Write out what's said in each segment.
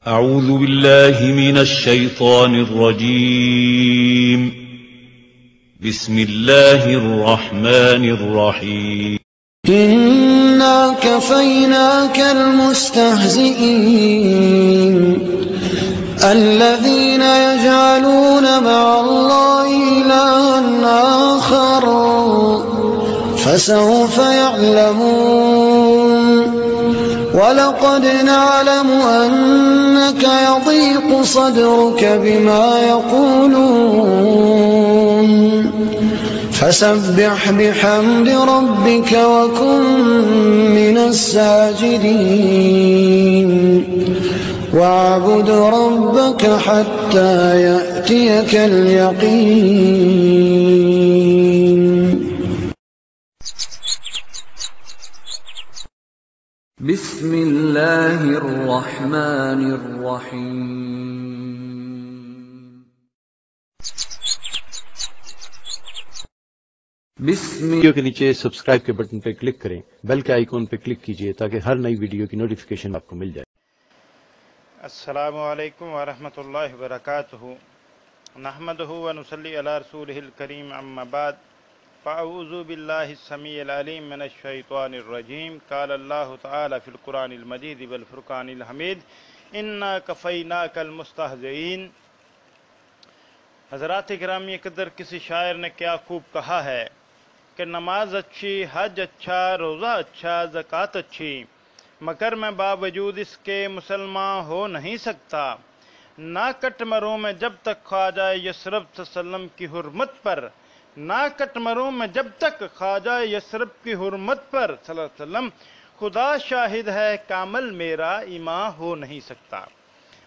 أعوذ بالله من الشيطان الرجيم بسم الله الرحمن الرحيم إنا كفيناك المستهزئين الذين يجعلون مع الله إلها آخر فسوف يعلمون ولقد نعلم أنك يضيق صدرك بما يقولون فسبح بحمد ربك وكن من الساجدين واعبد ربك حتى يأتيك اليقين. بسم اللہ الرحمن الرحیم. ویڈیو کے نیچے سبسکرائب کے بٹن پہ کلک کریں، بیل کے آئیکن پہ کلک کیجئے تاکہ ہر نئی ویڈیو کی نوٹیفیکیشن آپ کو مل جائے. السلام علیکم ورحمۃ اللہ وبرکاتہ. نحمدہ ونصلی علی رسولہ الکریم، اما بعد فاعوذ باللہ السمیع العلیم من الشیطان الرجیم. قال اللہ تعالی فی القرآن المجید والفرقان الحمید انا کفیناک المستہزئین. حضرات گرامی قدر، کسی شاعر نے کیا خوب کہا ہے کہ نماز اچھی، حج اچھا، روزہ اچھا، زکوٰۃ اچھی، مگر میں باوجود اس کے مسلمان ہو نہیں سکتا. نہ کٹ مروں میں جب تک خواجہ یثرب صلی اللہ علیہ وسلم کی حرمت پر، نہ کٹ مروں میں جب تک خواجہ یثرب کی حرمت پر صلی اللہ علیہ وسلم، خدا شاہد ہے کامل میرا ایمان ہو نہیں سکتا.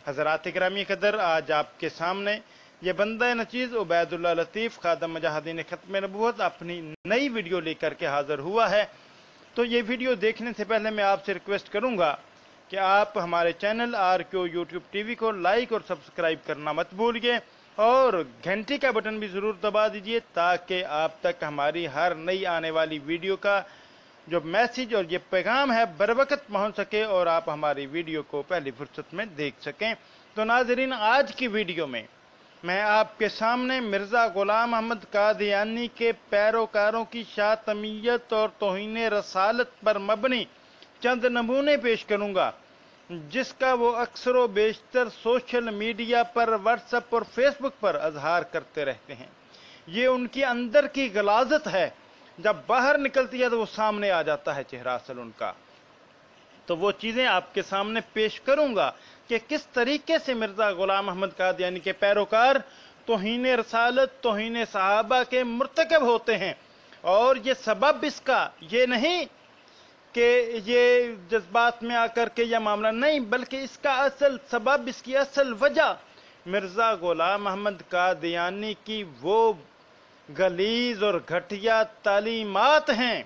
حضرات گرامی قدر، آج آپ کے سامنے یہ بندہ نچیز عبید اللہ لطیف خادم مجاہدین ختم نبوت اپنی نئی ویڈیو لے کر کے حاضر ہوا ہے. تو یہ ویڈیو دیکھنے سے پہلے میں آپ سے ریکویسٹ کروں گا کہ آپ ہمارے چینل RQ یوٹیوب TV کو لائک اور سبسکرائب کرنا مت بھولیے، اور گھنٹی کا بٹن بھی ضرور دبا دیجئے تاکہ آپ تک ہماری ہر نئی آنے والی ویڈیو کا جو میسیج اور یہ پیغام ہے بر وقت پہنچ سکے اور آپ ہماری ویڈیو کو پہلی فرصت میں دیکھ سکیں. تو ناظرین، آج کی ویڈیو میں میں آپ کے سامنے مرزا غلام احمد قادیانی کے پیروکاروں کی شاطمیت اور توہین رسالت پر مبنی چند نمونے پیش کروں گا، جس کا وہ اکثر و بیشتر سوشل میڈیا پر، واٹس ایپ اور فیس بک پر اظہار کرتے رہتے ہیں. یہ ان کی اندر کی غلاظت ہے، جب باہر نکلتی ہے تو وہ سامنے آ جاتا ہے چہرہ اصل ان کا. تو وہ چیزیں آپ کے سامنے پیش کروں گا کہ کس طریقے سے مرزا غلام احمد قادیانی کے پیروکار توہین رسالت، توہین صحابہ کے مرتکب ہوتے ہیں. اور یہ سبب اس کا یہ نہیں کہ یہ جذبات میں آ کر کے یہ معاملہ نہیں، بلکہ اس کا اصل سبب، اس کی اصل وجہ مرزا غلام احمد قادیانی کی وہ غلیظ اور گھٹیا تعلیمات ہیں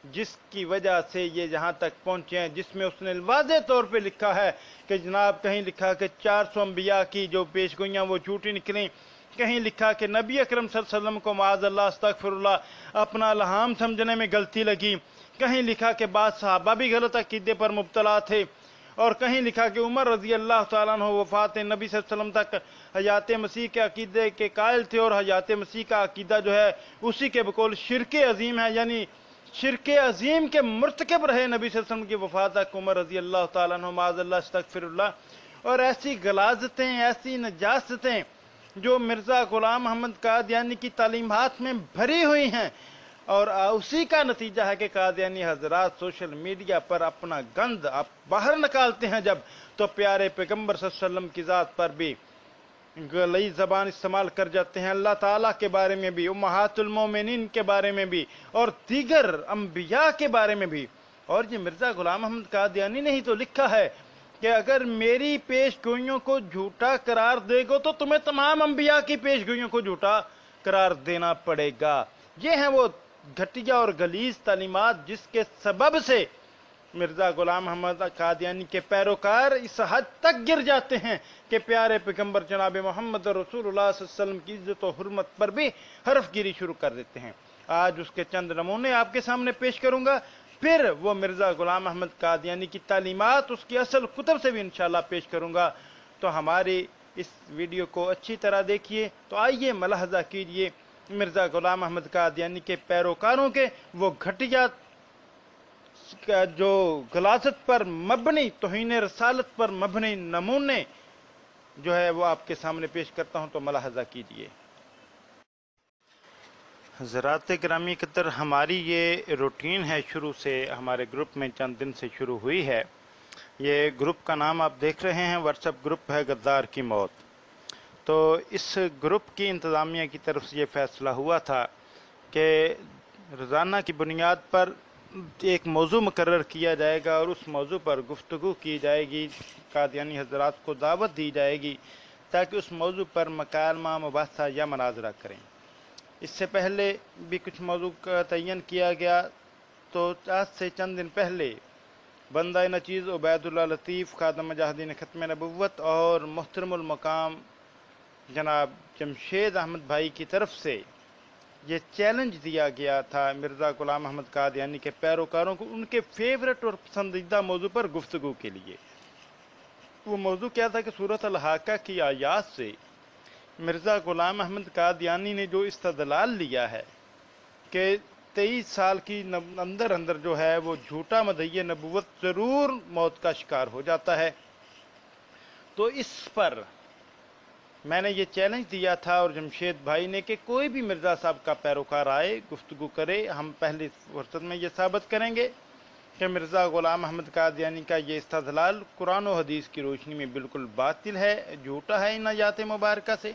جس کی وجہ سے یہ جہاں تک پہنچے ہیں، جس میں اس نے واضح طور پہ لکھا ہے کہ جناب، کہیں لکھا کہ 400 انبیاء کی جو پیشگوئیاں وہ جھوٹی نکلیں، کہیں لکھا کہ نبی اکرم صلی اللہ علیہ وسلم کو معاذ اللہ استغفر اللہ اپنا لحام سمجھنے میں غلطی لگی، کہیں لکھا کہ بعض صحابہ بھی غلط عقیدے پر مبتلا تھے، اور کہیں لکھا کہ عمر رضی اللہ تعالیٰ عنہ وفات نبی صلی اللہ علیہ وسلم تک حیات مسیح کے عقیدے کے قائل تھے، اور حیات مسیح کا عقیدہ جو ہے اسی کے بقول شرک عظیم ہے، یعنی شرک عظیم کے مرتکب رہے نبی صلی اللہ علیہ وسلم کی وفات تک عمر رضی اللہ تعالیٰ عنہ معاذ اللہ استغفر اللہ. اور ایسی غلاظتیں، ایسی نجاستیں جو مرزا غلام احمد قادیانی کی تعلیمات میں بھری ہوئی ہیں، اور اسی کا نتیجہ ہے کہ قادیانی حضرات سوشل میڈیا پر اپنا گند آپ باہر نکالتے ہیں جب، تو پیارے پیغمبر صلی اللہ علیہ وسلم کی ذات پر بھی غلیظ زبان استعمال کر جاتے ہیں، اللہ تعالیٰ کے بارے میں بھی، امہات المومنین کے بارے میں بھی، اور دیگر انبیاء کے بارے میں بھی. اور یہ مرزا غلام احمد قادیانی نے ہی تو لکھا ہے کہ اگر میری پیش گوئیوں کو جھوٹا قرار دے گو تو تمہیں تمام انبیاء کی پیش گوئیوں کو جھوٹا قرار دینا پڑے گا. یہ ہیں وہ گھٹیا اور غلیظ تعلیمات جس کے سبب سے مرزا غلام احمد قادیانی کے پیروکار اس حد تک گر جاتے ہیں کہ پیارے پیغمبر جناب محمد رسول اللہ صلی اللہ علیہ وسلم کی عزت و حرمت پر بھی حرف گیری شروع کر دیتے ہیں. آج اس کے چند نمونے آپ کے سامنے پیش کروں گا، پھر وہ مرزا غلام احمد قادیانی کی تعلیمات اس کی اصل کتب سے بھی انشاءاللہ پیش کروں گا. تو ہماری اس ویڈیو کو اچھی طرح دیکھیے۔ تو آئیے ملاحظہ کیجئے مرزا غلام احمد قادیانی کے پیروکاروں کے وہ گھٹیا جو غلاظت پر مبنی، توہین رسالت پر مبنی نمونے جو ہے وہ آپ کے سامنے پیش کرتا ہوں، تو ملاحظہ کیجئے۔ حضرات گرامی قدر، ہماری یہ روٹین ہے، شروع سے ہمارے گروپ میں چند دن سے شروع ہوئی ہے۔ یہ گروپ کا نام آپ دیکھ رہے ہیں، واٹس ایپ گروپ ہے غدار کی موت۔ تو اس گروپ کی انتظامیہ کی طرف سے یہ فیصلہ ہوا تھا کہ روزانہ کی بنیاد پر ایک موضوع مقرر کیا جائے گا اور اس موضوع پر گفتگو کی جائے گی، قادیانی حضرات کو دعوت دی جائے گی تاکہ اس موضوع پر مکالمہ، مباحثہ یا مناظرہ کریں۔ اس سے پہلے بھی کچھ موضوع کا تعین کیا گیا، تو آج سے چند دن پہلے بندہ نچیز عبید اللہ لطیف خادم مجاہدین ختم نبوت اور محترم المقام جناب جمشید احمد بھائی کی طرف سے یہ چیلنج دیا گیا تھا مرزا غلام احمد قادیانی کے پیروکاروں کو ان کے فیورٹ اور پسندیدہ موضوع پر گفتگو کے لیے۔ وہ موضوع کیا تھا کہ سورۃ الحاقہ کی آیات سے مرزا غلام احمد قادیانی نے جو استدلال لیا ہے کہ 23 سال کی اندر جو ہے وہ جھوٹا مدعی نبوت ضرور موت کا شکار ہو جاتا ہے، تو اس پر میں نے یہ چیلنج دیا تھا اور جمشید بھائی نے کہ کوئی بھی مرزا صاحب کا پیروکار آئے، گفتگو کرے، ہم پہلی فرصت میں یہ ثابت کریں گے کہ مرزا غلام احمد قادیانی کا یہ استدلال قرآن و حدیث کی روشنی میں بالکل باطل ہے، جھوٹا ہے ان آیات مبارکہ سے۔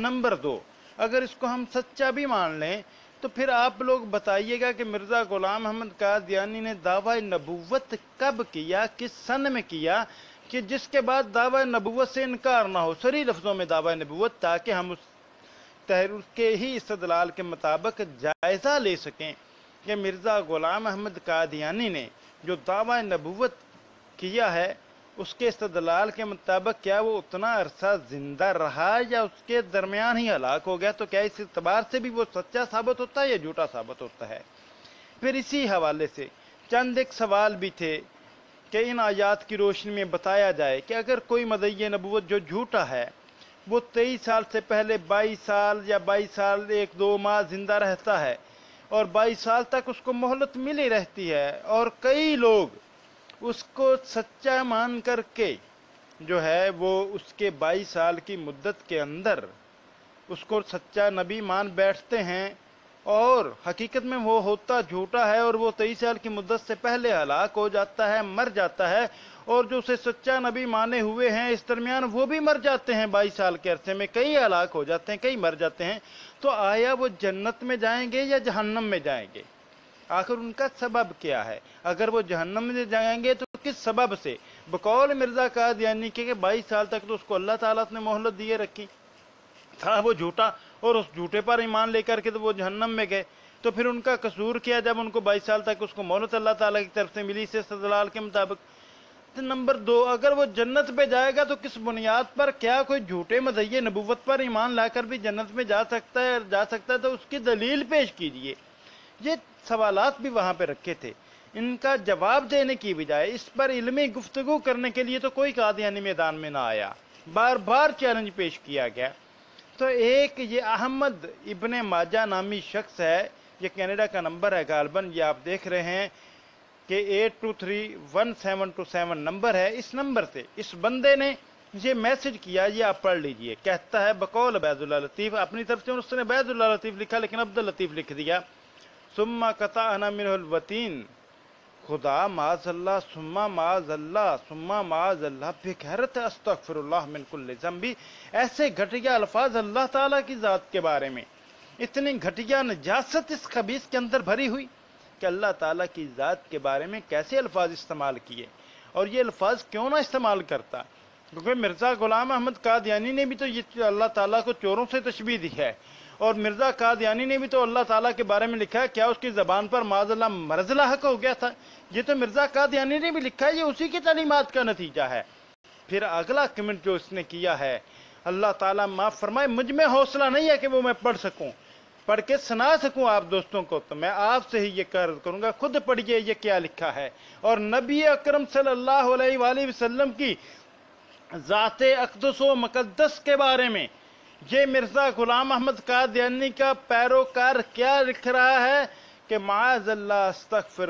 نمبر 2، اگر اس کو ہم سچا بھی مان لیں تو پھر آپ لوگ بتائیے گا کہ مرزا غلام احمد قادیانی نے دعویٰ نبوت کب کیا، کس سن میں کیا، کہ جس کے بعد دعویٰ نبوت سے انکار نہ ہو، صریح لفظوں میں دعویٰ نبوت، تاکہ ہم اس تحریک کے ہی استدلال کے مطابق جائزہ لے سکیں کہ مرزا غلام احمد قادیانی نے جو دعویٰ نبوت کیا ہے اس کے استدلال کے مطابق کیا وہ اتنا عرصہ زندہ رہا یا اس کے درمیان ہی ہلاک ہو گیا، تو کیا اس اعتبار سے بھی وہ سچا ثابت ہوتا ہے یا جھوٹا ثابت ہوتا ہے۔ پھر اسی حوالے سے چند ایک سوال بھی تھے کہ ان آیات کی روشنی میں بتایا جائے کہ اگر کوئی مدعی نبوت جو جھوٹا ہے وہ 23 سال سے پہلے 22 سال یا 22 سال 1-2 ماہ زندہ رہتا ہے اور 22 سال تک اس کو مہلت ملی رہتی ہے اور کئی لوگ اس کو سچا مان کر کے جو ہے وہ اس کے 22 سال کی مدت کے اندر اس کو سچا نبی مان بیٹھتے ہیں اور حقیقت میں وہ ہوتا جھوٹا ہے اور وہ 23 سال کی مدت سے پہلے ہلاک ہو جاتا ہے، مر جاتا ہے، اور جو اسے سچا نبی مانے ہوئے ہیں اس درمیان وہ بھی مر جاتے ہیں، 22 سال کے عرصے میں کئی ہلاک ہو جاتے ہیں، کئی مر جاتے ہیں، تو آیا وہ جنت میں جائیں گے یا جہنم میں جائیں گے؟ آخر ان کا سبب کیا ہے؟ اگر وہ جہنم میں جائیں گے تو کس سبب سے؟ بقول مرزا قادیانی کے کہ 22 سال تک تو اس کو اللہ تعالیٰ نے مہلت دیے رکھی تھا، وہ جھوٹا، اور اس جھوٹے پر ایمان لے کر کے تو وہ جہنم میں گئے، تو پھر ان کا قصور کیا جب ان کو 22 سال تک اس کو مہلت اللہ تعالیٰ کی طرف سے ملی سے استدلال کے مطابق؟ نمبر 2، اگر وہ جنت پہ جائے گا تو کس بنیاد پر؟ کیا کوئی جھوٹے مدعی نبوت پر ایمان لا کر بھی جنت میں جا سکتا ہے تو اس کی دلیل پیش کیجئے۔ یہ سوالات بھی وہاں پہ رکھے تھے، ان کا جواب دینے کی بجائے اس پر علمی گفتگو کرنے کے لیے تو کوئی قادیانی میدان میں نہ آیا، بار بار چیلنج پیش کیا گیا۔ تو ایک یہ احمد ابن ماجہ نامی شخص ہے، یہ کینیڈا کا نمبر ہے غالباً، یہ آپ دیکھ رہے ہیں کہ 82317227 نمبر ہے، اس نمبر سے اس بندے نے یہ میسج کیا، یہ آپ پڑھ لیجئے۔ کہتا ہے بقول عبید اللہ لطیف، اپنی طرف سے اس نے عبید اللہ لطیف لکھا لیکن عبد اللطیف لکھ دیا، ثم قطعنا منہ الوتین، خدا معاذ اللہ ثم معاذ اللہ ثم معاذ اللہ، بغیرت استغفر اللہ من کل ذنب، ایسے گھٹیا الفاظ اللہ تعالیٰ کی ذات کے بارے میں، اتنی گھٹیا نجاست اس خبیث کے اندر بھری ہوئی کہ اللہ تعالیٰ کی ذات کے بارے میں کیسے الفاظ استعمال کیے، اور یہ الفاظ کیوں نہ استعمال کرتا؟ کیونکہ مرزا غلام احمد قادیانی نے بھی تو یہ اللہ تعالیٰ کو چوروں سے تشبیہ دی ہے، اور مرزا قادیانی نے بھی تو اللہ تعالیٰ کے بارے میں لکھا ہے، کیا اس کی زبان پر معاذ اللہ مرض لاحق ہو گیا تھا؟ یہ تو مرزا قادیانی نے بھی لکھا ہے، یہ اسی کی تعلیمات کا نتیجہ ہے۔ پھر اگلا کمنٹ جو اس نے کیا ہے، اللہ تعالیٰ معاف فرمائے، مجھ میں حوصلہ نہیں ہے کہ وہ میں پڑھ سکوں، پڑھ کے سنا سکوں آپ دوستوں کو، تو میں آپ سے ہی یہ عرض کروں گا، خود پڑھیے یہ کیا لکھا ہے۔ اور نبی اکرم صلی اللہ علیہ وآلہ وسلم کی ذات اقدس و مقدس کے بارے میں یہ مرزا غلام احمد قادیانی کا پیروکار کیا لکھ رہا ہے کہ معاذ اللہ استغفر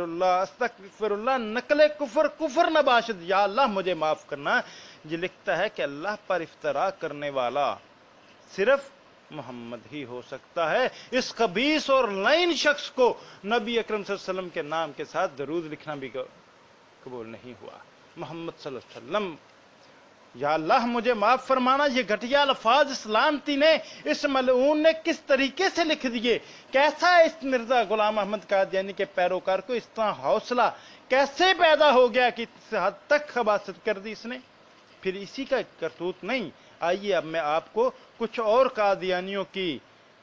اللہ نقل کفر کفر نہ باشد، یا اللہ مجھے معاف کرنا، یہ لکھتا ہے کہ اللہ پر افترا کرنے والا صرف محمد ہی ہو سکتا ہے۔ اس خبیث اور لعین شخص کو نبی اکرم صلی اللہ علیہ وسلم کے نام کے ساتھ درود لکھنا بھی قبول نہیں ہوا۔ محمد صلی اللہ علیہ وسلم، یا اللہ مجھے معاف فرمانا، یہ گھٹیا الفاظ اس لعنتی نے، اس ملعون نے کس طریقے سے لکھ دیے؟ کیسا اس مرزا غلام احمد قادیانی کے پیروکار کو اس طرح حوصلہ کیسے پیدا ہو گیا کہ اس حد تک خباثت کر دی اس نے؟ پھر اسی کا کرتوت نہیں، آئیے اب میں آپ کو کچھ اور قادیانیوں کی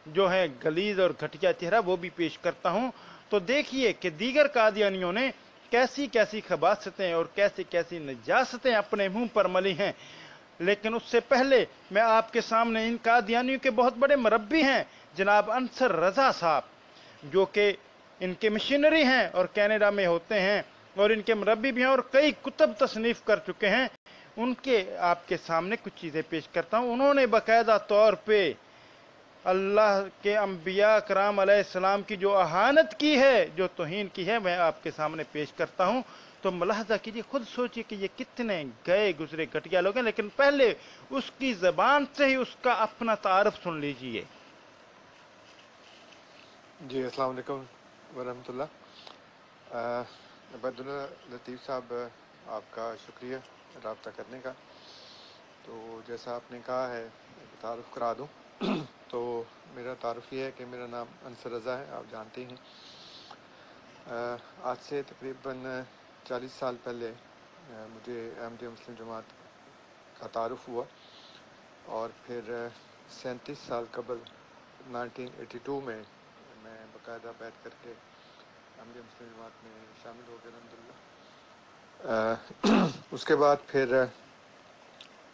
جو ہے غلیظ اور گھٹیا چہرہ وہ بھی پیش کرتا ہوں، تو دیکھیے کہ دیگر قادیانیوں نے کیسی کیسی خباثتیں اور کیسی کیسی نجاستیں اپنے منہ پر ملی ہیں۔ لیکن اس سے پہلے میں آپ کے سامنے ان قادیانیوں کے بہت بڑے مربی ہیں جناب انصر رضا صاحب، جو کہ ان کے مشنری ہیں اور کینیڈا میں ہوتے ہیں اور ان کے مربی بھی ہیں اور کئی کتب تصنیف کر چکے ہیں، ان کے آپ کے سامنے کچھ چیزیں پیش کرتا ہوں۔ انہوں نے باقاعدہ طور پہ اللہ کے انبیاء کرام علیہ السلام کی جو اہانت کی ہے، جو توہین کی ہے، میں آپ کے سامنے پیش کرتا ہوں، تو ملاحظہ کیجیے، خود سوچیے کہ یہ کتنے گئے گزرے گھٹیا لوگ ہیں۔ لیکن پہلے اس کی زبان سے ہی اس کا اپنا تعارف سن لیجیے۔ جی السلام علیکم ورحمۃ اللہ۔ عبداللطیف صاحب، آپ کا شکریہ رابطہ کرنے کا۔ تو جیسا آپ نے کہا ہے تعارف کرا دوں تو میرا تعارف یہ ہے کہ میرا نام انصر رضا ہے، آپ جانتے ہیں۔ آج سے تقریباً 40 سال پہلے مجھے احمدیہ مسلم جماعت کا تعارف ہوا، اور پھر 37 سال قبل 1982 میں باقاعدہ بیعت کر کے احمدیہ مسلم جماعت میں شامل ہو گئے الحمدللہ۔ اس کے بعد پھر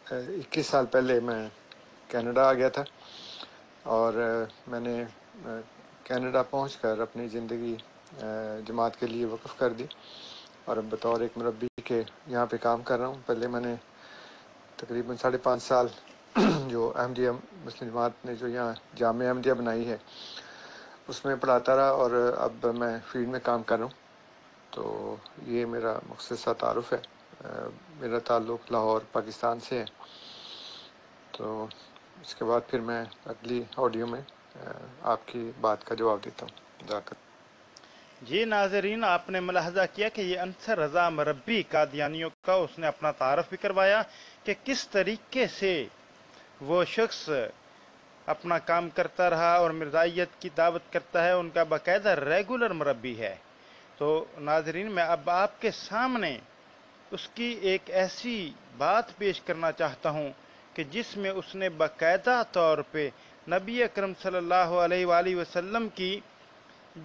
21 سال پہلے میں کینیڈا آ گیا تھا، اور میں نے کینیڈا پہنچ کر اپنی زندگی جماعت کے لیے وقف کر دی، اور اب بطور ایک مربی کے یہاں پہ کام کر رہا ہوں۔ پہلے میں نے تقریباً 5.5 سال جو احمدیہ مسلم جماعت نے جو یہاں جامعہ احمدیہ بنائی ہے اس میں پڑھاتا رہا، اور اب میں فیلڈ میں کام کر رہا ہوں۔ تو یہ میرا مختصر تعارف ہے۔ میرا تعلق لاہور پاکستان سے ہے۔ تو اس کے بعد پھر میں اگلی آڈیو میں آپ کی بات کا جواب دیتا ہوں۔ جزاک اللہ۔ جی ناظرین، آپ نے ملاحظہ کیا کہ یہ انصر رضا مربی قادیانیوں کا، اس نے اپنا تعارف بھی کروایا کہ کس طریقے سے وہ شخص اپنا کام کرتا رہا اور مرزائیت کی دعوت کرتا ہے، ان کا باقاعدہ ریگولر مربی ہے۔ تو ناظرین، میں اب آپ کے سامنے اس کی ایک ایسی بات پیش کرنا چاہتا ہوں کہ جس میں اس نے باقاعدہ طور پہ نبی اکرم صلی اللہ علیہ وآلہ وسلم کی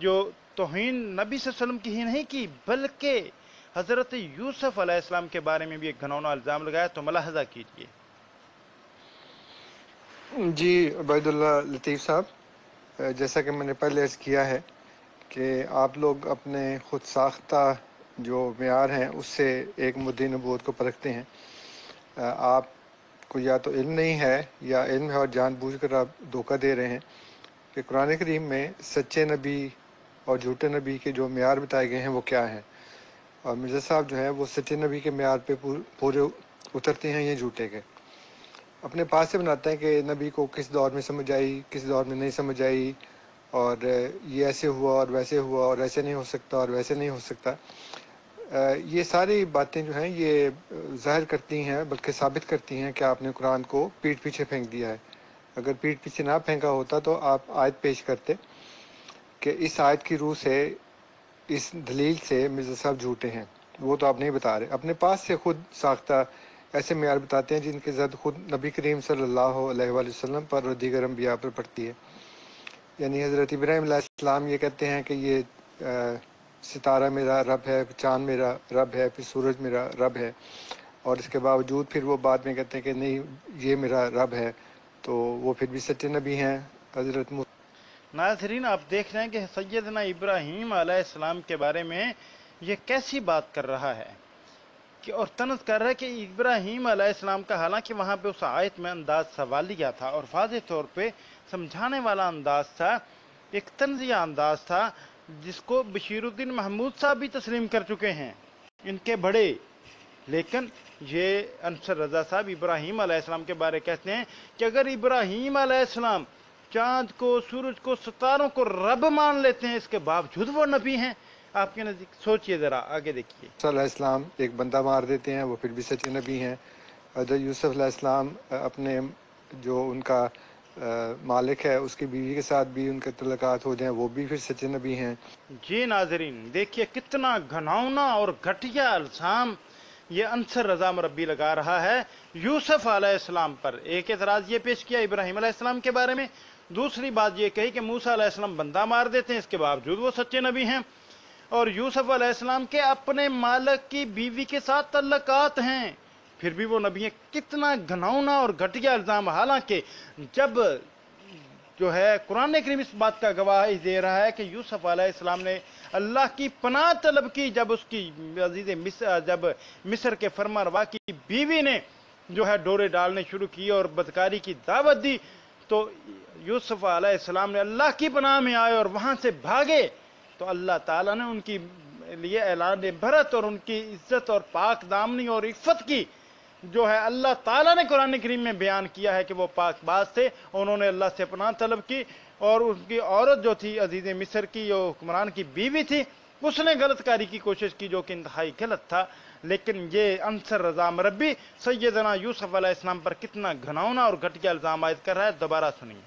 جو توہین نبی صلی اللہ علیہ وسلم کی ہی نہیں کی، بلکہ حضرت یوسف علیہ السلام کے بارے میں بھی ایک گھنونا الزام لگایا۔ تو ملاحظہ کیجیے۔ جی عبید اللہ لطیف صاحب، جیسا کہ میں نے پہلے عرض کیا ہے کہ آپ لوگ اپنے خود ساختہ جو معیار ہیں اس سے ایک مدعی نبوت کو پرکھتے ہیں۔ آپ کو یا تو علم نہیں ہے یا علم ہے اور جان بوجھ کر آپ دھوکہ دے رہے ہیں کہ قرآن کریم میں سچے نبی اور جھوٹے نبی کے جو معیار بتائے گئے ہیں وہ کیا ہیں، اور مرزا صاحب جو ہیں وہ سچے نبی کے معیار پہ پورے اترتے ہیں یا جھوٹے کے۔ اپنے پاس سے بناتے ہیں کہ نبی کو کس دور میں سمجھ آئی، کس دور میں نہیں سمجھ آئی، اور یہ ایسے ہوا اور ویسے ہوا اور ایسے نہیں ہو سکتا اور ویسے نہیں ہو سکتا۔ یہ ساری باتیں جو ہیں یہ ظاہر کرتی ہیں، بلکہ ثابت کرتی ہیں کہ آپ نے قرآن کو پیٹھ پیچھے پھینک دیا ہے۔ اگر پیٹھ پیچھے نہ پھینکا ہوتا تو آپ آیت پیش کرتے کہ اس آیت کی روح سے، اس دلیل سے مرزا صاحب جھوٹے ہیں۔ وہ تو آپ نہیں بتا رہے، اپنے پاس سے خود ساختہ ایسے معیار بتاتے ہیں جن کی زد خود نبی کریم صلی اللہ علیہ وآلہ وسلم پر اور دیگر انبیاء پر پڑتی ہے۔ یعنی حضرت ابراہیم علیہ السلام یہ کہتے ہیں کہ یہ ستارہ میرا رب ہے، چاند میرا رب ہے، پھر سورج میرا رب ہے، اور اس کے باوجود پھر وہ بعد میں کہتے ہیں کہ نہیں یہ میرا رب ہے، تو وہ پھر بھی سچے نبی ہیں۔ حضرت ناظرین، آپ دیکھ رہے ہیں کہ سیدنا ابراہیم علیہ السلام کے بارے میں یہ کیسی بات کر رہا ہے۔ اور طنز کر رہا ہے کہ ابراہیم علیہ السلام کا، حالانکہ وہاں پہ اس آیت میں انداز سوالیہ تھا اور واضح طور پہ سمجھانے والا انداز تھا، ایک طنزیہ انداز تھا، جس کو بشیر الدین محمود صاحب بھی تسلیم کر چکے ہیں، ان کے بڑے. لیکن یہ انصر رضا صاحب ابراہیم علیہ السلام کے بارے کہتے ہیں کہ اگر ابراہیم علیہ السلام چاند کو، سورج کو، ستاروں کو رب مان لیتے ہیں، اس کے باوجود وہ نبی ہیں. آپ کے نزدیک سوچئے ذرا، آگے دیکھیے. موسیٰ علیہ السلام ایک بندہ مار دیتے ہیں، وہ پھر بھی سچے نبی ہیں. حضرت یوسف علیہ السلام اپنے جو ان کا مالک ہے اس کی بیوی کے ساتھ بھی ان کے تعلقات ہو جائیں، وہ بھی پھر سچے نبی ہیں. جی ناظرین دیکھیے کتنا گھناؤنا اور گھٹیا الزام یہ انصر رضا مربی لگا رہا ہے یوسف علیہ السلام پر. ایک اعتراض یہ پیش کیا ابراہیم علیہ السلام کے بارے میں، دوسری بات یہ کہی کہ موسیٰ علیہ السلام بندہ مار دیتے ہیں، اس کے باوجود وہ سچے نبی ہیں، اور یوسف علیہ السلام کے اپنے مالک کی بیوی کے ساتھ تعلقات ہیں، پھر بھی وہ نبی ہیں. کتنا گھناؤنا اور گھٹیا الزام، حالانکہ جب جو ہے قرآن کریم اس بات کا گواہی دے رہا ہے کہ یوسف علیہ السلام نے اللہ کی پناہ طلب کی جب اس کی عزیز جب مصر کے فرمانروا کی بیوی نے جو ہے ڈورے ڈالنے شروع کی اور بدکاری کی دعوت دی، تو یوسف علیہ السلام نے اللہ کی پناہ میں آئے اور وہاں سے بھاگے، تو اللہ تعالیٰ نے ان کی لیے اعلان برت اور ان کی عزت اور پاک دامنی اور عفت کی جو ہے اللہ تعالیٰ نے قرآن کریم میں بیان کیا ہے کہ وہ پاک باز تھے، انہوں نے اللہ سے پناہ طلب کی، اور ان کی عورت جو تھی عزیز مصر کی جو حکمران کی بیوی تھی، اس نے غلط کاری کی کوشش کی جو کہ انتہائی غلط تھا. لیکن یہ انصر رضا مربی سیدنا یوسف علیہ السلام پر کتنا گھناؤنا اور گھٹیا الزام عائد کر رہا ہے. دوبارہ سنیے.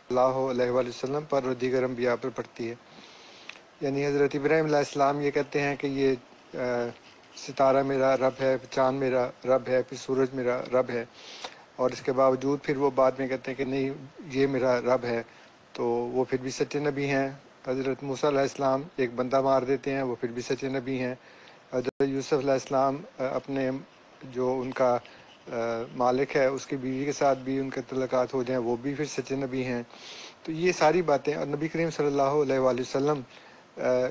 اللہ علیہ وآلہ وسلم پر اور دیگر انبیاء پر پڑتی ہے. یعنی حضرت ابراہیم علیہ السلام یہ کہتے ہیں کہ یہ ستارہ میرا رب ہے، چاند میرا رب ہے، پھر سورج میرا رب ہے، اور اس کے باوجود پھر وہ بعد میں کہتے ہیں کہ نہیں یہ میرا رب ہے، تو وہ پھر بھی سچے نبی ہیں. حضرت موسیٰ علیہ السلام ایک بندہ مار دیتے ہیں، وہ پھر بھی سچے نبی ہیں. حضرت یوسف علیہ السلام اپنے جو ان کا مالک ہے اس کی بیوی کے ساتھ بھی ان کے تعلقات ہو جائیں، وہ بھی پھر سچے نبی ہیں. تو یہ ساری باتیں، اور نبی کریم صلی اللہ علیہ وآلہ وسلم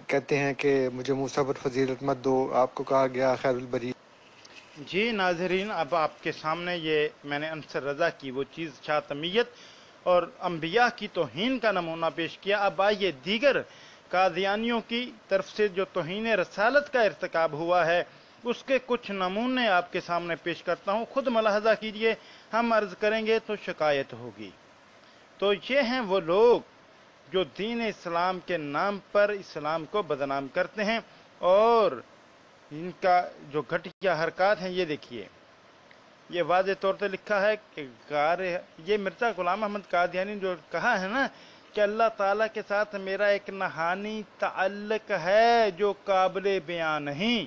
کہتے ہیں کہ مجھے موسیٰ پر فضیلت مت دو، آپ کو کہا گیا خیر البری. جی ناظرین، اب آپ کے سامنے یہ میں نے انصر رضا کی وہ چیز شاطمیت اور انبیاء کی توہین کا نمونہ پیش کیا. اب آئیے دیگر قادیانیوں کی طرف سے جو توہین رسالت کا ارتکاب ہوا ہے اس کے کچھ نمونے آپ کے سامنے پیش کرتا ہوں، خود ملاحظہ کیجئے، ہم عرض کریں گے تو شکایت ہوگی. تو یہ ہیں وہ لوگ جو دین اسلام کے نام پر اسلام کو بدنام کرتے ہیں، اور ان کا جو گھٹیا حرکات ہیں یہ دیکھیے. یہ واضح طور پہ لکھا ہے کہ یہ مرزا غلام احمد قادیانی جو کہا ہے نا کہ اللہ تعالیٰ کے ساتھ میرا ایک نہانی تعلق ہے جو قابل بیان نہیں،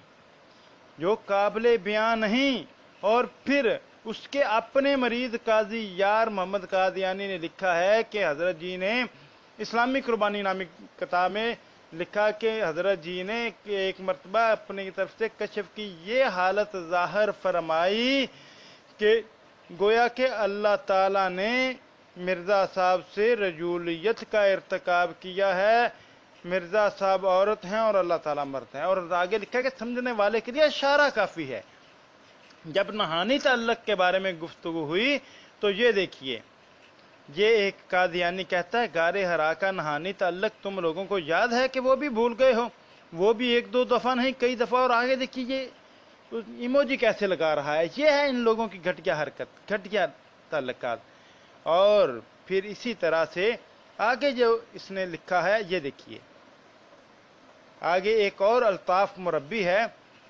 جو قابل بیان نہیں. اور پھر اس کے اپنے مرید قاضی یار محمد قادیانی نے لکھا ہے کہ حضرت جی نے اسلامی قربانی نامی کتاب میں لکھا کہ حضرت جی نے ایک مرتبہ اپنی طرف سے کشف کی یہ حالت ظاہر فرمائی کہ گویا کہ اللہ تعالیٰ نے مرزا صاحب سے رجولیت کا ارتکاب کیا ہے، مرزا صاحب عورت ہیں اور اللہ تعالیٰ مرد ہیں. اور آگے لکھا کہ سمجھنے والے کے لیے اشارہ کافی ہے. جب نہانی تعلق کے بارے میں گفتگو ہوئی تو یہ دیکھیے، یہ ایک قادیانی کہتا ہے غار حرا کا نہانی تعلق تم لوگوں کو یاد ہے کہ وہ بھی بھول گئے ہو، وہ بھی ایک دو دفعہ نہیں کئی دفعہ. اور آگے دیکھیے یہ ایموجی کیسے لگا رہا ہے. یہ ہے ان لوگوں کی گھٹیا حرکت، گھٹیا تعلقات. اور پھر اسی طرح سے آگے جو اس نے لکھا ہے یہ دیکھیے، آگے ایک اور الطاف مربی ہے،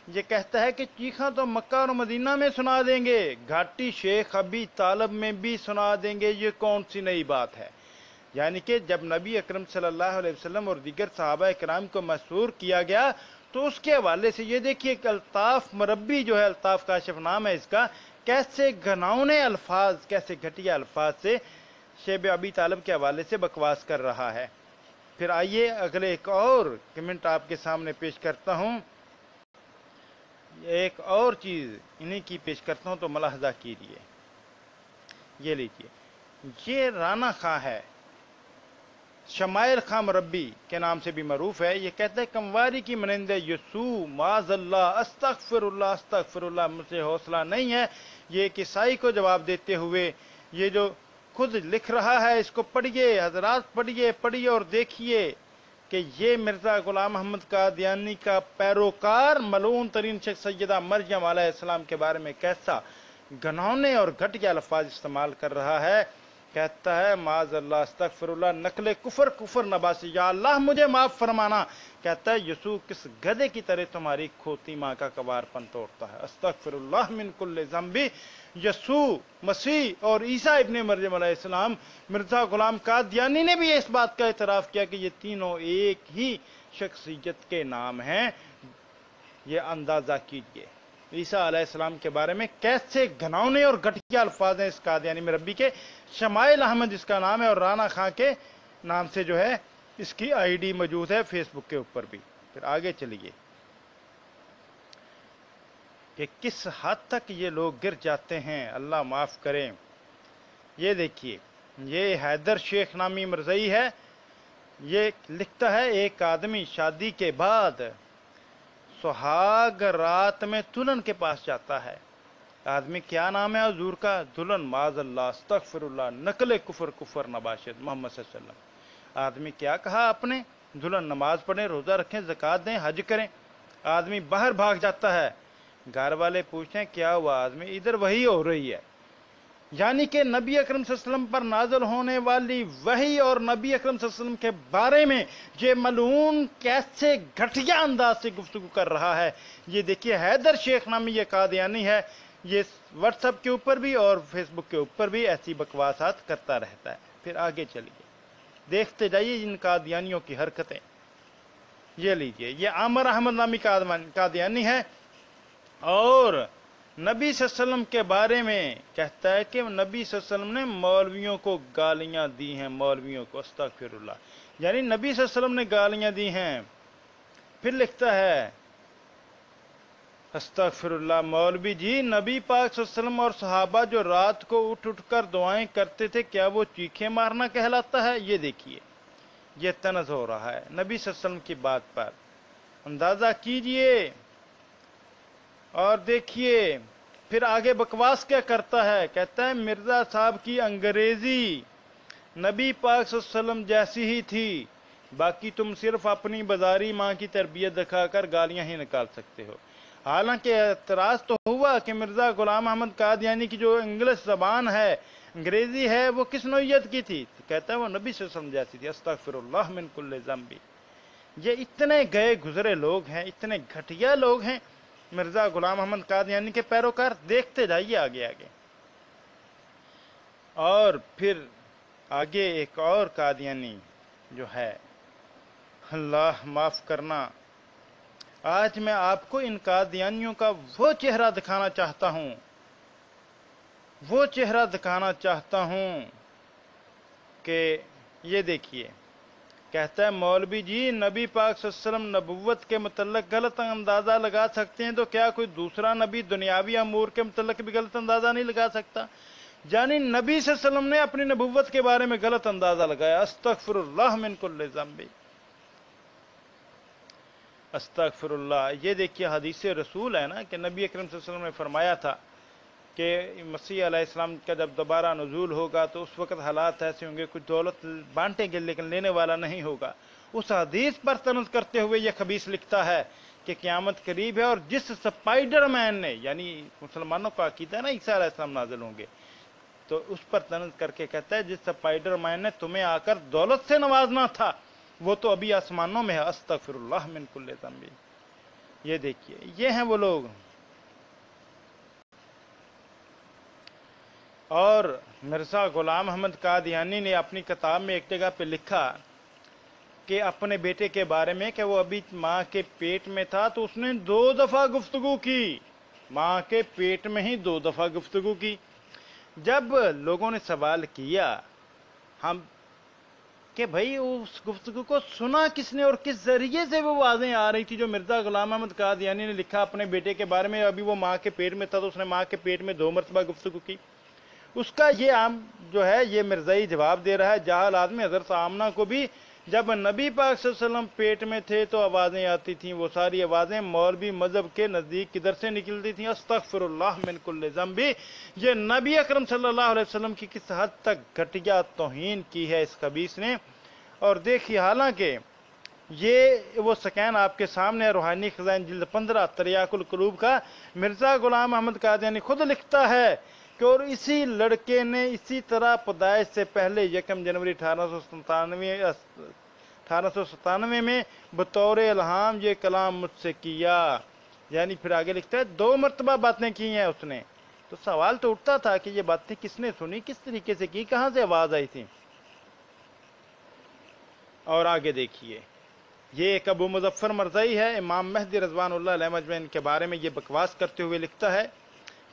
یہ کہتا ہے کہ چیخاں تو مکہ اور مدینہ میں سنا دیں گے، گھاٹی شیخ ابی طالب میں بھی سنا دیں گے، یہ کون سی نئی بات ہے. یعنی کہ جب نبی اکرم صلی اللہ علیہ وسلم اور دیگر صحابہ کرام کو مسحور کیا گیا تو اس کے حوالے سے یہ دیکھیے کہ الطاف مربی جو ہے، الطاف کاشف نام ہے اس کا، کیسے گھناؤنے الفاظ، کیسے گھٹیا الفاظ سے شیب ابی طالب کے حوالے سے بکواس کر رہا ہے. پھر آئیے اگلے ایک اور کمنٹ آپ کے سامنے پیش کرتا ہوں، ایک اور چیز انہی کی پیش کرتا ہوں تو ملاحظہ کیجیے. یہ لیجیے، یہ رانا خاں ہے، شمائل خاں مربی کے نام سے بھی معروف ہے، یہ کہتا ہے کمواری کی مانند یسوع معاذ اللہ استغفر اللہ، مجھ سے حوصلہ نہیں ہے۔ یہ ایک عیسائی کو جواب دیتے ہوئے یہ جو خود لکھ رہا ہے اس کو پڑھیے حضرات، پڑھیے اور دیکھیے کہ یہ مرزا غلام محمد قادیانی کا پیروکار ملعون ترین شخص سیدہ مریم علیہ السلام کے بارے میں کیسا گھنونے اور گھٹیا الفاظ استعمال کر رہا ہے۔ کہتا ہے معاذ اللہ استغفر اللہ، نقل کفر نباسی، یا اللہ مجھے معاف فرمانا۔ کہتا ہے یسوع کس گدھے کی طرح تمہاری کھوتی ماں کا کبار پن توڑتا ہے، استغفر اللہ من کل ذنبی۔ یسوع مسیح اور عیسیٰ ابن مریم علیہ السلام، مرزا غلام قادیانی نے بھی اس بات کا اعتراف کیا کہ یہ تینوں ایک ہی شخصیت کے نام ہیں۔ یہ اندازہ کیجئے عیسیٰ علیہ السلام کے بارے میں کیسے گھنونے اور گھٹیا الفاظ ہیں اس قادیانی مربی کے۔ شمائل احمد اس کا نام ہے، اور رانا خان کے نام سے جو ہے اس کی آئی ڈی موجود ہے فیس بک کے اوپر بھی۔ پھر آگے چلیے کہ کس حد تک یہ لوگ گر جاتے ہیں، اللہ معاف کریں۔ یہ دیکھیے، یہ حیدر شیخ نامی مرزئی ہے، یہ لکھتا ہے ایک آدمی شادی کے بعد سہاگ رات میں دلہن کے پاس جاتا ہے۔ آدمی کیا نام ہے حضور کا؟ دلہن معاذ اللہ استغفر اللہ، نقل کفر نباشد محمد صلی اللہ علیہ وسلم۔ آدمی کیا کہا آپ نے؟ دلہن نماز پڑھیں، روزہ رکھیں، زکوٰۃ دیں، حج کریں۔ آدمی باہر بھاگ جاتا ہے، گھر والے پوچھتے ہیں کیا ہوا؟ آدمی ادھر وہی ہو رہی ہے، یعنی کہ نبی اکرم صلی اللہ علیہ وسلم پر نازل ہونے والی وحی اور نبی اکرم صلی اللہ علیہ وسلم کے بارے میں یہ ملعون کیسے گھٹیا انداز سے گفتگو کر رہا ہے۔ یہ دیکھیے حیدر شیخ نامی یہ قادیانی ہے، یہ واٹس ایپ کے اوپر بھی اور فیس بک کے اوپر بھی ایسی بکواسات کرتا رہتا ہے۔ پھر آگے چلیے، دیکھتے جائیے ان قادیانیوں کی حرکتیں۔ یہ لیجئے، یہ عامر احمد نامی قادیانی ہے، اور نبی صلی اللہ علیہ وسلم کے بارے میں کہتا ہے کہ نبی صلی اللہ علیہ وسلم نے مولویوں کو گالیاں دی ہیں، مولویوں کو، استغفر اللہ، یعنی نبی صلی اللہ علیہ وسلم نے گالیاں دی ہیں۔ پھر لکھتا ہے استغفر اللہ، مولوی جی نبی پاک صلی اللہ علیہ وسلم اور صحابہ جو رات کو اٹھ کر دعائیں کرتے تھے، کیا وہ چیخیں مارنا کہلاتا ہے؟ یہ دیکھیے، یہ طنز ہو رہا ہے نبی صلی اللہ علیہ وسلم کی بات پر، اندازہ کیجئے اور دیکھیے۔ پھر آگے بکواس کیا کرتا ہے؟ کہتا ہے مرزا صاحب کی انگریزی نبی پاک صلی اللہ علیہ وسلم جیسی ہی تھی، باقی تم صرف اپنی بازاری ماں کی تربیت دکھا کر گالیاں ہی نکال سکتے ہو۔ حالانکہ اعتراض تو ہوا کہ مرزا غلام احمد قادیانی کی جو انگلش زبان ہے، انگریزی ہے، وہ کس نوعیت کی تھی؟ کہتا ہے وہ نبی صلی اللہ علیہ وسلم جیسی تھی، استغفر اللہ من کل ذنب۔ یہ اتنے گئے گزرے لوگ ہیں، اتنے گھٹیا لوگ ہیں مرزا غلام احمد قادیانی کے پیروکار۔ دیکھتے جائیے آگے آگے۔ اور پھر آگے ایک اور قادیانی جو ہے، اللہ معاف کرنا، آج میں آپ کو ان قادیانیوں کا وہ چہرہ دکھانا چاہتا ہوں کہ یہ دیکھیے، کہتا ہے مولوی جی نبی پاک صلی اللہ علیہ وسلم نبوت کے متعلق غلط اندازہ لگا سکتے ہیں، تو کیا کوئی دوسرا نبی دنیاوی امور کے متعلق بھی غلط اندازہ نہیں لگا سکتا؟ یعنی نبی صلی اللہ علیہ وسلم نے اپنی نبوت کے بارے میں غلط اندازہ لگایا، استغفر اللہ من کل ذنب، استغفر اللہ۔ یہ دیکھیے حدیث رسول ہے نا کہ نبی اکرم صلی اللہ علیہ وسلم نے فرمایا تھا کہ مسیح علیہ السلام کا جب دوبارہ نزول ہوگا تو اس وقت حالات ایسے ہوں گے، کچھ دولت بانٹیں گے لیکن لینے والا نہیں ہوگا۔ اس حدیث پر طنز کرتے ہوئے یہ خبیث لکھتا ہے کہ قیامت قریب ہے، اور جس سپائڈر مین نے، یعنی مسلمانوں کا عقیدہ ہے نا عیسیٰ علیہ السلام نازل ہوں گے، تو اس پر طنز کر کے کہتا ہے جس سپائڈر مین نے تمہیں آ کر دولت سے نوازنا تھا وہ تو ابھی آسمانوں میں ہے، استغفر اللہ من کل ذنب۔ یہ دیکھیے، یہ ہیں وہ لوگ۔ اور مرزا غلام احمد قادیانی نے اپنی کتاب میں ایک جگہ پہ لکھا کہ اپنے بیٹے کے بارے میں کہ وہ ابھی ماں کے پیٹ میں تھا تو اس نے 2 دفعہ گفتگو کی، ماں کے پیٹ میں ہی 2 دفعہ گفتگو کی۔ جب لوگوں نے سوال کیا ہم کہ بھائی اس گفتگو کو سنا کس نے اور کس ذریعے سے وہ آوازیں آ رہی تھی جو مرزا غلام احمد قادیانی نے لکھا اپنے بیٹے کے بارے میں، ابھی وہ ماں کے پیٹ میں تھا تو اس نے ماں کے پیٹ میں 2 مرتبہ گفتگو کی۔ اس کا یہ عام جو ہے یہ مرزائی جواب دے رہا ہے. جاہل آدمی حضرت آمنہ کو بھی جب نبی پاک صلی اللہ علیہ وسلم پیٹ میں تھے تو آوازیں آتی تھیں، وہ ساری آوازیں مولوی مذہب کے نزدیک کدھر سے نکلتی تھیں؟ استغفر اللہ من کل ذنب. یہ نبی اکرم صلی اللہ علیہ وسلم کی کس حد تک گھٹیا توہین کی ہے اس خبیث نے. اور دیکھیے حالانکہ یہ وہ سکین آپ کے سامنے روحانی خزائن جلد 15 تریاق القلوب کا مرزا غلام احمد قادیانی خود لکھتا ہے کہ اور اسی لڑکے نے اسی طرح پیدائش سے پہلے 1 جنوری 1897 میں بطور الہام یہ کلام مجھ سے کیا. یعنی پھر آگے لکھتا ہے 2 مرتبہ باتیں کی ہیں اس نے. تو سوال تو اٹھتا تھا کہ یہ باتیں کس نے سنی، کس طریقے سے کی، کہاں سے آواز آئی تھی. اور آگے دیکھیے یہ ایک ابو مظفر مرزائی ہے، امام مہدی رضوان اللہ علیہ مجمعین کے بارے میں یہ بکواس کرتے ہوئے لکھتا ہے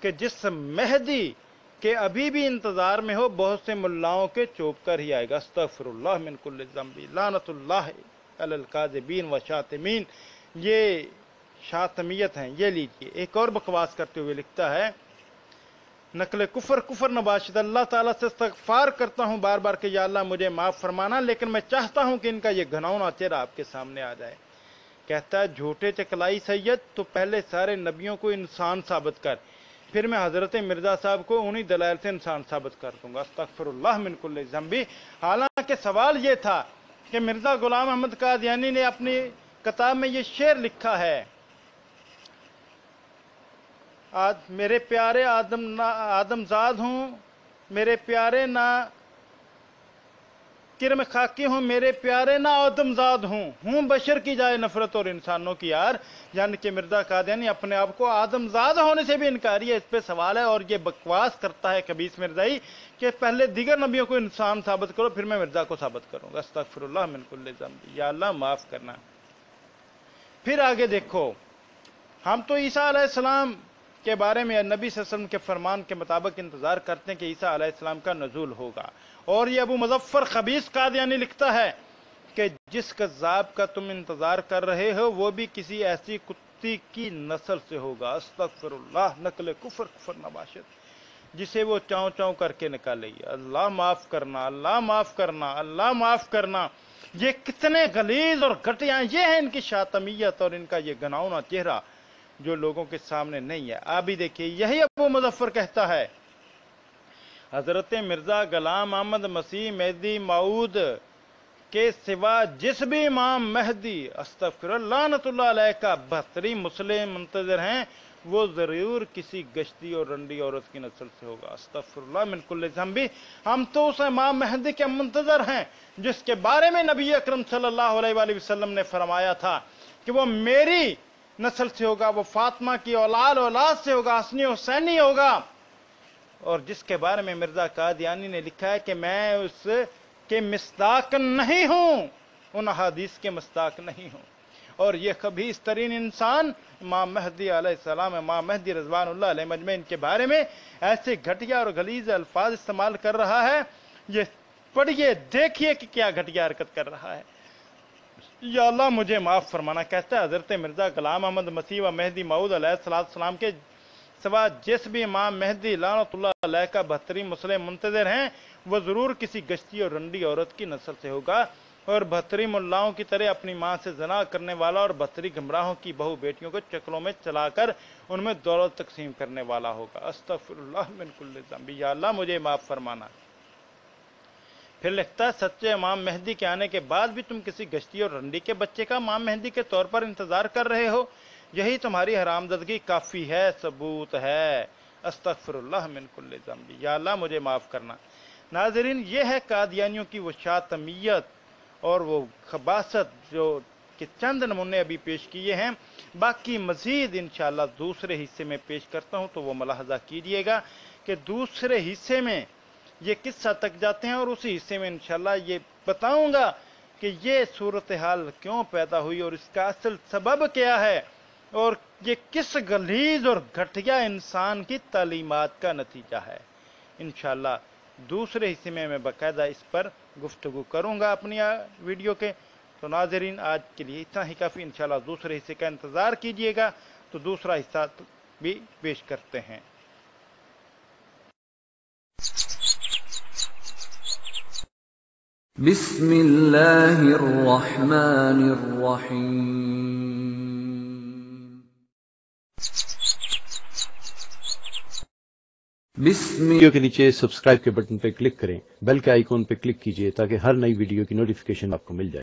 کہ جس مہدی کہ ابھی بھی انتظار میں ہو بہت سے ملاؤں کے چوب کر ہی آئے گا. استغفر اللہ من کل ذنب لعنت اللہ علی الکاذبین و شاتمین. یہ شاتمیت ہیں. یہ لیجئے ایک اور بکواس کرتے ہوئے لکھتا ہے نقل کفر نباشد. اللہ تعالیٰ سے استغفار کرتا ہوں بار بار کہ یا اللہ مجھے معاف فرمانا، لیکن میں چاہتا ہوں کہ ان کا یہ گھناؤنا چہرہ آپ کے سامنے آ جائے. کہتا ہے جھوٹے چکلائی سید، تو پہلے سارے نبیوں کو انسان ثابت کر، پھر میں حضرت مرزا صاحب کو انہی دلائل سے انسان ثابت کر دوں گا. استغفر اللہ من کل ذنب. حالانکہ سوال یہ تھا کہ مرزا غلام احمد قادیانی نے اپنی کتاب میں یہ شعر لکھا ہے میرے پیارے آدم زاد ہوں، میرے پیارے نہ کرم خاکی ہوں، میرے پیارے نہ آدم زاد ہوں بشر کی جائے نفرت اور انسانوں کی یار. یعنی کہ مرزا قادیانی اپنے آپ کو آدم زاد ہونے سے بھی انکاری ہے. اس پہ سوال ہے اور یہ بکواس کرتا ہے خبیث مرزائی کہ پہلے دیگر نبیوں کو انسان ثابت کرو پھر میں مرزا کو ثابت کروں گا. استغفر اللہ من کل ذنب. یا اللہ معاف کرنا. پھر آگے دیکھو ہم تو عیسیٰ علیہ السلام کے بارے میں نبی صلی اللہ علیہ وسلم کے فرمان کے مطابق انتظار کرتے ہیں کہ عیسیٰ علیہ السلام کا نزول ہوگا. اور یہ ابو مظفر خبیث قادیانی لکھتا ہے کہ جس کذاب کا تم انتظار کر رہے ہو وہ بھی کسی ایسی کتی کی نسل سے ہوگا. استغفر اللہ. نقل کفر نباشد جسے وہ چاؤں چاؤں کر کے نکالے گی. اللہ معاف کرنا، اللہ معاف کرنا، اللہ معاف کرنا. یہ کتنے غلیظ اور گھٹیا یہ ہیں ان کی شاتمیت اور ان کا یہ گھناؤنا چہرہ جو لوگوں کے سامنے نہیں ہے. آپ بھی دیکھیے یہی ابو مظفر کہتا ہے حضرت مرزا غلام احمد مسیح مہدی موعود کے سوا جس بھی امام مہدی استغفر اللہ لعنت اللہ علیہ کا 72 مسلم منتظر ہیں وہ ضرور کسی گشتی اور رنڈی عورت کی نسل سے ہوگا. استغفر اللہ من کل ذنب. ہم تو اس امام مہدی کے منتظر ہیں جس کے بارے میں نبی اکرم صلی اللہ علیہ وآلہ وسلم نے فرمایا تھا کہ وہ میری نسل سے ہوگا، وہ فاطمہ کی اولاد سے ہوگا، حسنی حسینی ہوگا. اور جس کے بارے میں مرزا قادیانی نے لکھا ہے کہ میں اس کے مصداق نہیں ہوں، ان احادیث کے مصداق نہیں ہوں. اور یہ خبیث ترین انسان امام مہدی علیہ السلام، امام مہدی رضوان اللہ علیہ مجمعین کے بارے میں ایسے گھٹیا اور غلیظ الفاظ استعمال کر رہا ہے. یہ پڑھیے دیکھیے کہ کیا گھٹیا حرکت کر رہا ہے. یا اللہ مجھے معاف فرمانا. کہتا ہے حضرت مرزا غلام احمد مسیح و مہدی موعود علیہ السلام کے سوا جس بھی امام مہدی لعنت اللہ علیہ کا 72 مسلم منتظر ہیں وہ ضرور کسی گشتی اور رنڈی عورت کی نسل سے ہوگا اور 72 ملاؤں کی طرح اپنی ماں سے زنا کرنے والا اور 72 گمراہوں کی بہو بیٹیوں کو چکروں میں چلا کر ان میں دولت تقسیم کرنے والا ہوگا. استغفر اللہ من کل ذنب. یا اللہ مجھے معاف فرمانا. پھر لکھتا ہے سچے امام مہدی کے آنے کے بعد بھی تم کسی گشتی اور رنڈی کے بچے کا امام مہدی کے طور پر انتظار کر رہے ہو. یہی تمہاری حرامزدگی کافی ہے، ثبوت ہے. استغفر اللہ من کل ذنب. یا اللہ مجھے معاف کرنا. ناظرین یہ ہے قادیانیوں کی وہ شاتمیت اور وہ خباثت جو کہ چند نمونے ابھی پیش کیے ہیں. باقی مزید انشاءاللہ دوسرے حصے میں پیش کرتا ہوں تو وہ ملاحظہ کیجئے گا کہ دوسرے حصے میں یہ کس حد تک جاتے ہیں اور اسی حصے میں انشاءاللہ یہ بتاؤں گا کہ یہ صورتحال کیوں پیدا ہوئی اور اس کا اصل سبب کیا ہے اور یہ کس غلیظ اور گھٹیا انسان کی تعلیمات کا نتیجہ ہے. انشاءاللہ دوسرے حصے میں باقاعدہ اس پر گفتگو کروں گا اپنی ویڈیو کے. تو ناظرین آج کے لیے اتنا ہی کافی. انشاءاللہ دوسرے حصے کا انتظار کیجئے گا تو دوسرا حصہ بھی پیش کرتے ہیں. بسم اللہ الرحمن الرحیم ویڈیو کے نیچے سبسکرائب کے بٹن پہ کلک کریں، بیل کے آئیکن پہ کلک کیجئے تاکہ ہر نئی ویڈیو کی نوٹیفیکیشن آپ کو مل جائے۔